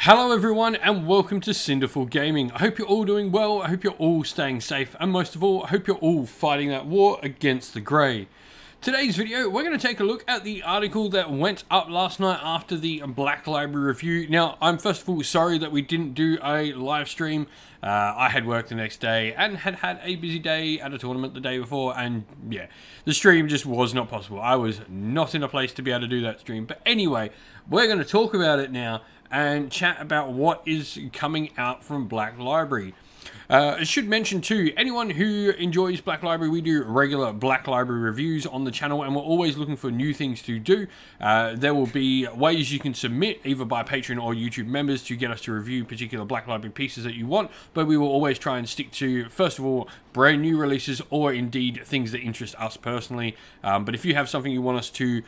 Hello everyone and welcome to Cinderful Gaming. I hope you're all doing well, I hope you're all staying safe, and most of all, I hope you're all fighting that war against the grey. Today's video, we're going to take a look at the article that went up last night after the Black Library review. Now, I'm first of all sorry that we didn't do a live stream. I had work the next day and had a busy day at a tournament the day before, and yeah, the stream just was not possible. I was not in a place to be able to do that stream. But anyway, we're going to talk about it now and chat about what is coming out from Black Library. I should mention too, anyone who enjoys Black Library, we do regular Black Library reviews on the channel and we're always looking for new things to do. There will be ways you can submit either by Patreon or YouTube members to get us to review particular Black Library pieces that you want, but we will always try and stick to, first of all, brand new releases or indeed things that interest us personally. But if you have something you want us to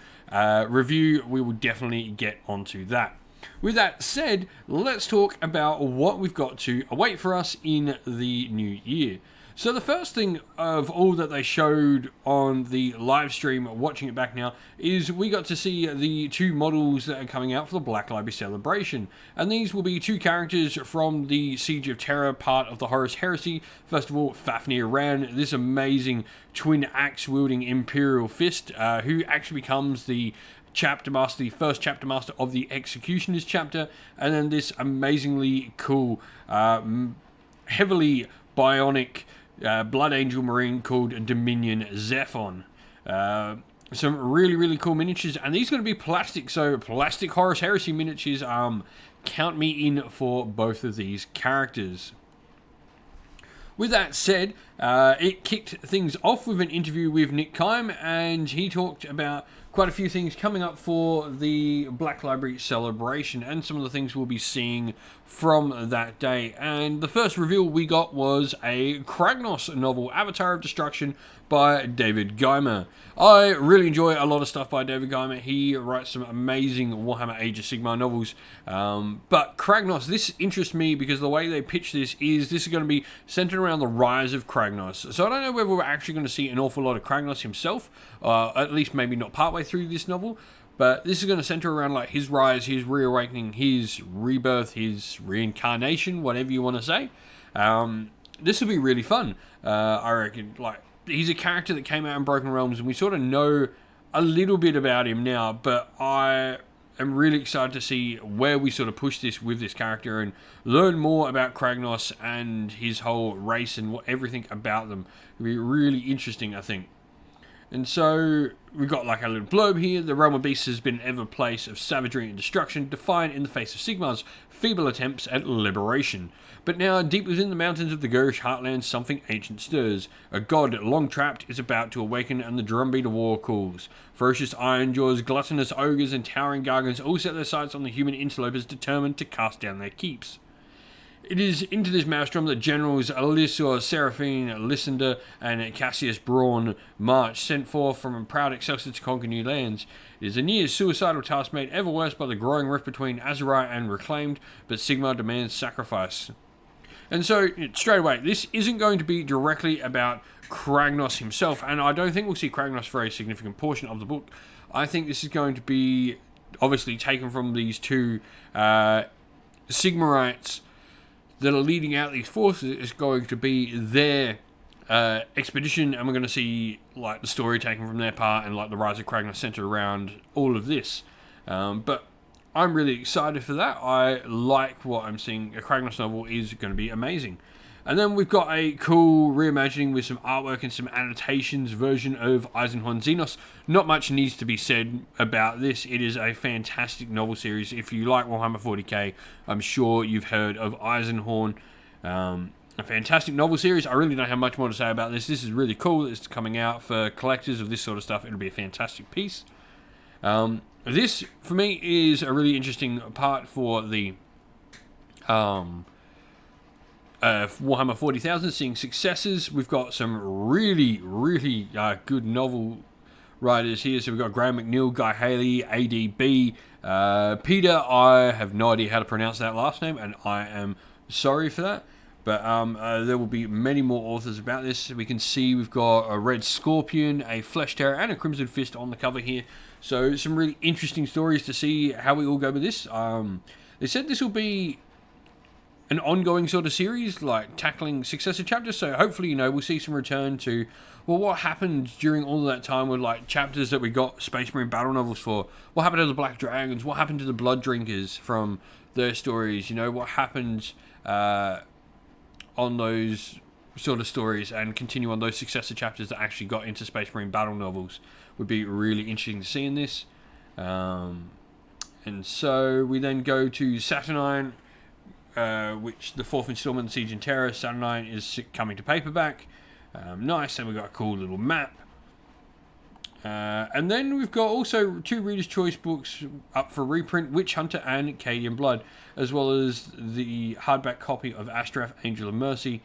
review, we will definitely get onto that. With that said, let's talk about what we've got to await for us in the new year. So the first thing of all that they showed on the live stream, watching it back now, is we got to see the two models that are coming out for the Black Library celebration. And these will be two characters from the Siege of Terror part of the Horus Heresy. First of all, Fafnir Ran, this amazing twin axe-wielding Imperial Fist, who actually becomes the chapter master, the first chapter master of the Executioners chapter, and then this amazingly cool, heavily bionic Blood Angel Marine called Dominion Zephon. Some really cool miniatures, and these are going to be plastic, so plastic Horus Heresy miniatures. Count me in for both of these characters. With that said, it kicked things off with an interview with Nick Kime, and he talked about quite a few things coming up for the Black Library celebration and some of the things we'll be seeing from that day. And the first reveal we got was a Kragnos novel, Avatar of Destruction, by David Geimer. I really enjoy a lot of stuff by David Geimer. He writes some amazing Warhammer Age of Sigmar novels. But Kragnos, this interests me because the way they pitch this is going to be centered around the rise of Kragnos. So I don't know whether we're actually going to see an awful lot of Kragnos himself, at least maybe not partway through this novel. But this is going to center around like his rise, his reawakening, his rebirth, his reincarnation, whatever you want to say. This will be really fun, I reckon. Like, he's a character that came out in Broken Realms, and we sort of know a little bit about him now, but I am really excited to see where we sort of push this with this character and learn more about Kragnos and his whole race and everything about them. It'll be really interesting, I think. And so, we've got like a little blurb here. The realm of beasts has been an ever place of savagery and destruction, defiant in the face of Sigmar's feeble attempts at liberation. But now, deep within the mountains of the Gurish heartland, something ancient stirs. A god long trapped is about to awaken, and the drumbeat of war calls. Ferocious iron jaws, gluttonous ogres, and towering gargants all set their sights on the human interlopers, determined to cast down their keeps. It is into this maelstrom that generals Alisor, Seraphine, Lysander, and Cassius Braun march, sent forth from a proud Excelsior to conquer new lands. It is a near suicidal task made ever worse by the growing rift between Azariah and Reclaimed, but Sigmar demands sacrifice. And so, straight away, this isn't going to be directly about Kragnos himself, and I don't think we'll see Kragnos for a significant portion of the book. I think this is going to be, obviously, taken from these two Sigmarites that are leading out these forces. Is going to be their expedition, and we're going to see like the story taken from their part and like the rise of Kragnos centered around all of this. But I'm really excited for that. I like what I'm seeing. A Kragnos novel is going to be amazing. And then we've got a cool reimagining with some artwork and some annotations version of Eisenhorn Xenos. Not much needs to be said about this. It is a fantastic novel series. If you like Warhammer 40k, I'm sure you've heard of Eisenhorn. A fantastic novel series. I really don't have much more to say about this. This is really cool. It's coming out for collectors of this sort of stuff. It'll be a fantastic piece. This, for me, is a really interesting part for the Warhammer 40,000, seeing successes. We've got some really good novel writers here. So we've got Graham McNeil, Guy Haley, ADB, Peter. I have no idea how to pronounce that last name, and I am sorry for that. But there will be many more authors about this. We can see we've got a Red Scorpion, a Flesh Terror, and a Crimson Fist on the cover here. So some really interesting stories to see how we all go with this. They said this will be an ongoing sort of series, like tackling successive chapters. So hopefully, we'll see some return to, well, what happened during all of that time with like chapters that we got Space Marine battle novels for. What happened to the Black Dragons? What happened to the Blood Drinkers from their stories? What happened on those sort of stories, and continue on those successive chapters that actually got into Space Marine battle novels would be really interesting to see in this. And so we then go to Saturnine, which the 4th installment, Siege and Terror. Saturnine is coming to paperback. Nice, and we've got a cool little map. And then we've got also 2 Reader's Choice books up for reprint, Witch Hunter and Cadian Blood, as well as the hardback copy of Astrath, Angel of Mercy,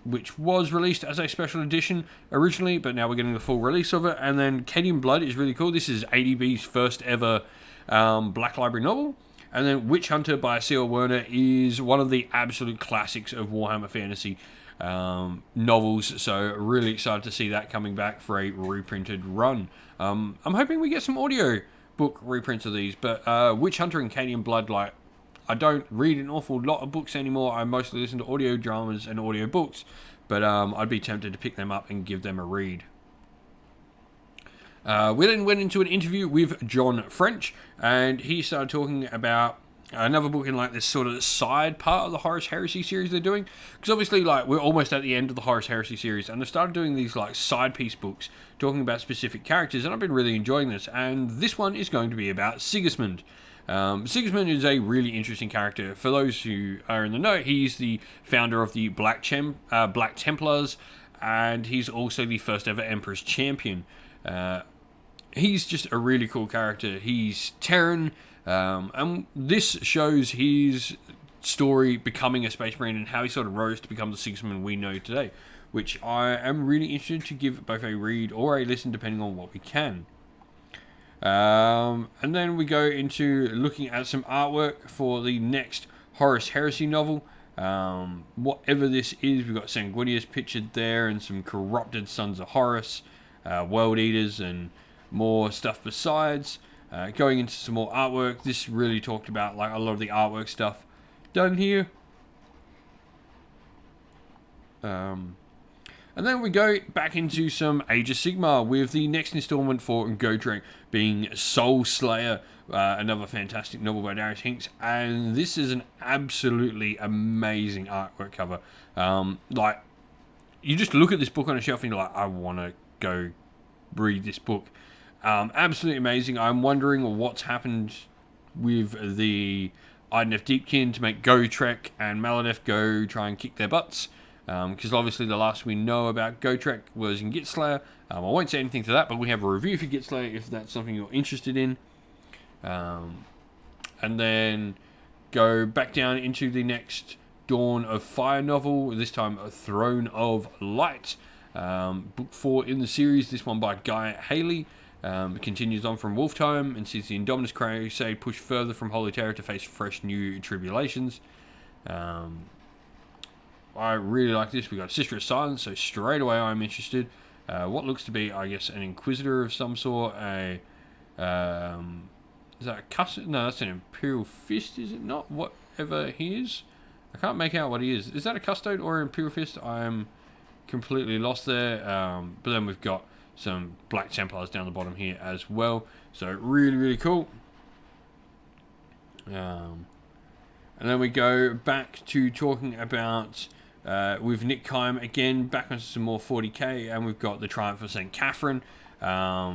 which was released as a special edition originally, but now we're getting the full release of it. And then Cadian Blood is really cool. This is ADB's first ever Black Library novel. And then Witch Hunter by C.L. Werner is one of the absolute classics of Warhammer Fantasy novels, so really excited to see that coming back for a reprinted run. I'm hoping we get some audio book reprints of these, but Witch Hunter and Cadian Blood, like, I don't read an awful lot of books anymore. I mostly listen to audio dramas and audio books, but I'd be tempted to pick them up and give them a read. We then went into an interview with John French, and he started talking about another book in like this sort of side part of the Horus Heresy series they're doing, because obviously like we're almost at the end of the Horus Heresy series, and they've started doing these like side piece books talking about specific characters, and I've been really enjoying this. And this one is going to be about Sigismund. Sigismund is a really interesting character. For those who are in the know, he's the founder of the Black Templars, and he's also the first ever Emperor's Champion. He's just a really cool character. He's Terran, and this shows his story becoming a Space Marine and how he sort of rose to become the Sigismund we know today, which I am really interested to give both a read or a listen depending on what we can. And then we go into looking at some artwork for the next Horus Heresy novel. Whatever this is, we've got Sanguinius pictured there and some corrupted sons of Horus, World Eaters, and more stuff besides. Going into some more artwork, this really talked about like a lot of the artwork stuff done here. And then we go back into some Age of Sigmar with the next installment for Gotrek being Soul Slayer, another fantastic novel by Darius Hinks, and this is an absolutely amazing artwork cover. Like, you just look at this book on a shelf and you're like, I want to go read this book. Absolutely amazing. I'm wondering what's happened with the Idoneth Deepkin to make Gotrek and Maladef go try and kick their butts. Because obviously the last we know about Gotrek was in Gitslayer. I won't say anything to that, but we have a review for Gitslayer if that's something you're interested in. And then go back down into the next Dawn of Fire novel, this time A Throne of Light. Book 4 in the series, this one by Guy Haley. It continues on from Wolftime and sees the Indominus Crusade push further from Holy Terror to face fresh new tribulations. I really like this. We got Sister of Silence, so straight away I'm interested. What looks to be, I guess, an Inquisitor of some sort. Is that a custard? No, that's an Imperial Fist, is it not? Whatever he is. I can't make out what he is. Is that a Custode or an Imperial Fist? I'm completely lost there. But then we've got some Black Templars down the bottom here as well. So really, really cool. And then we go back to talking about with Nick Kime again, back onto some more 40k, and we've got the Triumph of St. Catherine. I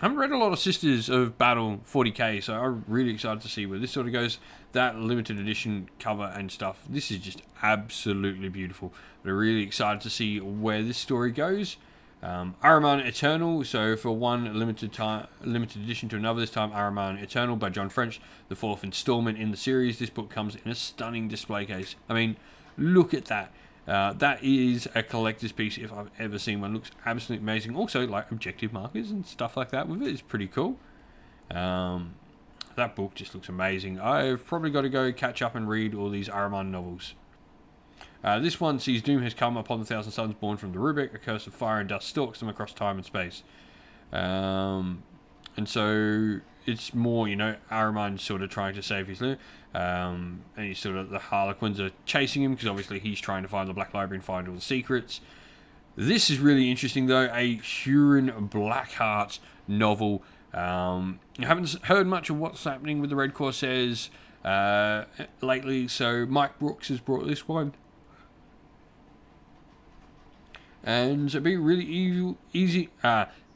haven't read a lot of Sisters of Battle 40k, so I'm really excited to see where this sort of goes. That limited edition cover and stuff, this is just absolutely beautiful. But I'm really excited to see where this story goes. Ahriman Eternal, so for one limited edition to another, this time Ahriman Eternal by John French, the 4th installment in the series. This book comes in a stunning display case. I mean, look at that. That is a collector's piece if I've ever seen one. Looks absolutely amazing. Also, like objective markers and stuff like that with it is pretty cool. That book just looks amazing. I've probably got to go catch up and read all these Ahriman novels. This one sees doom has come upon the thousand sons born from the Rubik. A curse of fire and dust stalks them across time and space. And so it's more, you know, Ahriman sort of trying to save his loot, and he's sort of, the Harlequins are chasing him because obviously he's trying to find the Black Library and find all the secrets. This is really interesting though, a Huron Blackheart novel. I haven't heard much of what's happening with the Red Corsairs lately, so Mike Brooks has brought this one. And it'd be really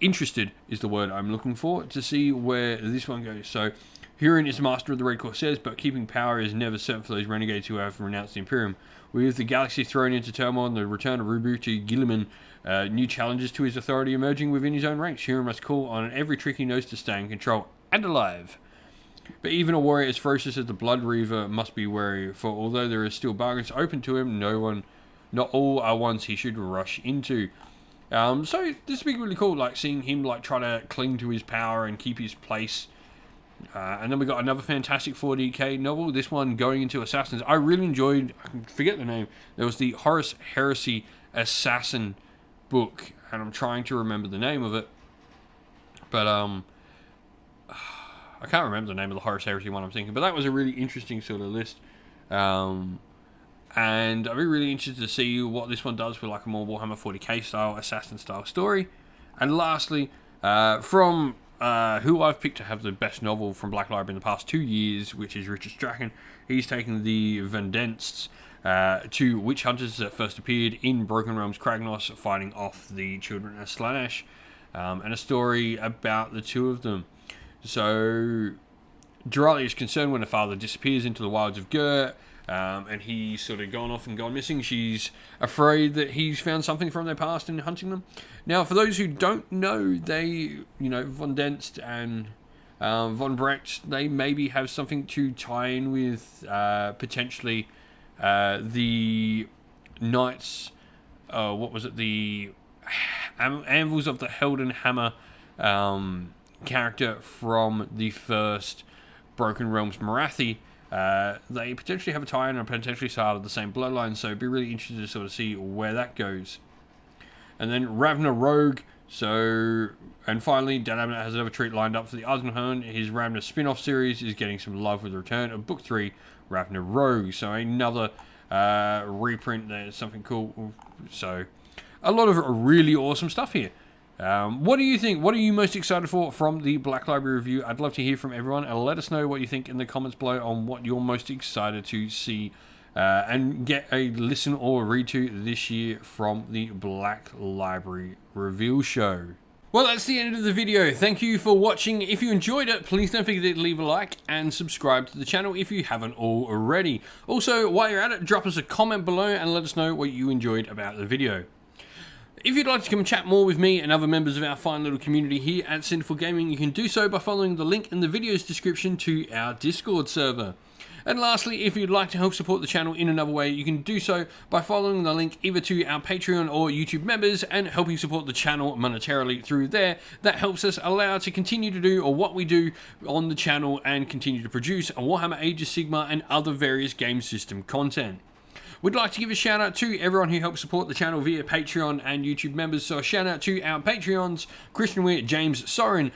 interested is the word I'm looking for, to see where this one goes. So, Huron is master of the Red Corsairs, but keeping power is never certain for those renegades who have renounced the Imperium. With the galaxy thrown into turmoil and the return of Rubutu Gilliman, new challenges to his authority emerging within his own ranks, Huron must call on every trick he knows to stay in control and alive. But even a warrior as ferocious as the Blood Reaver must be wary, for although there is still bargains open to him, not all are ones he should rush into. So this would be really cool, like seeing him like try to cling to his power and keep his place. And then we got another fantastic 40k novel, this one going into Assassins. I really enjoyed, I forget the name, there was the Horus Heresy Assassin book, and I'm trying to remember the name of it. But I can't remember the name of the Horus Heresy one I'm thinking, but that was a really interesting sort of list. And I'd be really interested to see what this one does with like a more Warhammer 40k style, assassin style story. And lastly, from who I've picked to have the best novel from Black Library in the past 2 years, which is Richard Strachan. He's taken the Vendensts to witch hunters that first appeared in Broken Realms Kragnos, fighting off the children of Slaanesh, and a story about the two of them. So, Durali is concerned when her father disappears into the wilds of Gur, and he's sort of gone off and gone missing. She's afraid that he's found something from their past in hunting them. Now, for those who don't know, they, Von Denst and Von Brecht, they maybe have something to tie in with potentially the Knights, the Anvils of the Helden Hammer character from the first Broken Realms Marathi. They potentially have a tie-in and potentially start of the same bloodline, so it'd be really interesting to sort of see where that goes. And then Ravna Rogue, and finally, Dan Abnett has another treat lined up for the Eisenhorn. His Ravna spin-off series is getting some love with the return of Book 3, Ravna Rogue, so another reprint, there's something cool. So, a lot of really awesome stuff here. What do you think? What are you most excited for from the Black Library review? I'd love to hear from everyone, and let us know what you think in the comments below on what you're most excited to see and get a listen or read to this year from the Black Library Reveal Show. Well, that's the end of the video. Thank you for watching. If you enjoyed it, please don't forget to leave a like and subscribe to the channel if you haven't already. Also, while you're at it, drop us a comment below and let us know what you enjoyed about the video. If you'd like to come chat more with me and other members of our fine little community here at Sinful Gaming, you can do so by following the link in the video's description to our Discord server. And lastly, if you'd like to help support the channel in another way, you can do so by following the link either to our Patreon or YouTube members and helping support the channel monetarily through there. That helps us allow to continue to do what we do on the channel and continue to produce Warhammer Age of Sigmar and other various game system content. We'd like to give a shout out to everyone who helps support the channel via Patreon and YouTube members. So a shout out to our Patreons, Christian Weir, James Soren,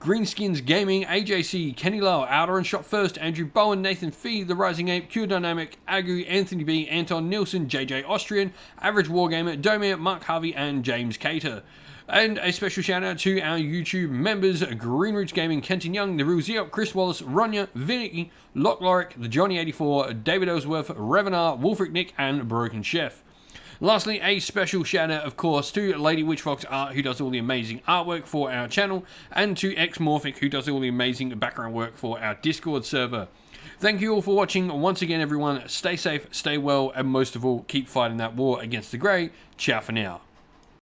Greenskins Gaming, AJC, Kenny Lowe, Outer and Shot First, Andrew Bowen, Nathan Fee, The Rising Ape, Q Dynamic, Agu, Anthony B, Anton Nilsson, JJ Austrian, Average Wargamer, Domir, Mark Harvey, and James Cater. And a special shout out to our YouTube members, Green Roots Gaming, Kenton Young, The Real Zeop, Chris Wallace, Ronya, Vinny, Lock Lorick, The Johnny84, David Ellsworth, Revenar, Wolfric Nick, and Broken Chef. Lastly, a special shout out, of course, to Lady Witchfox Art, who does all the amazing artwork for our channel, and to Xmorphic, who does all the amazing background work for our Discord server. Thank you all for watching. Once again, everyone, stay safe, stay well, and most of all, keep fighting that war against the Grey. Ciao for now.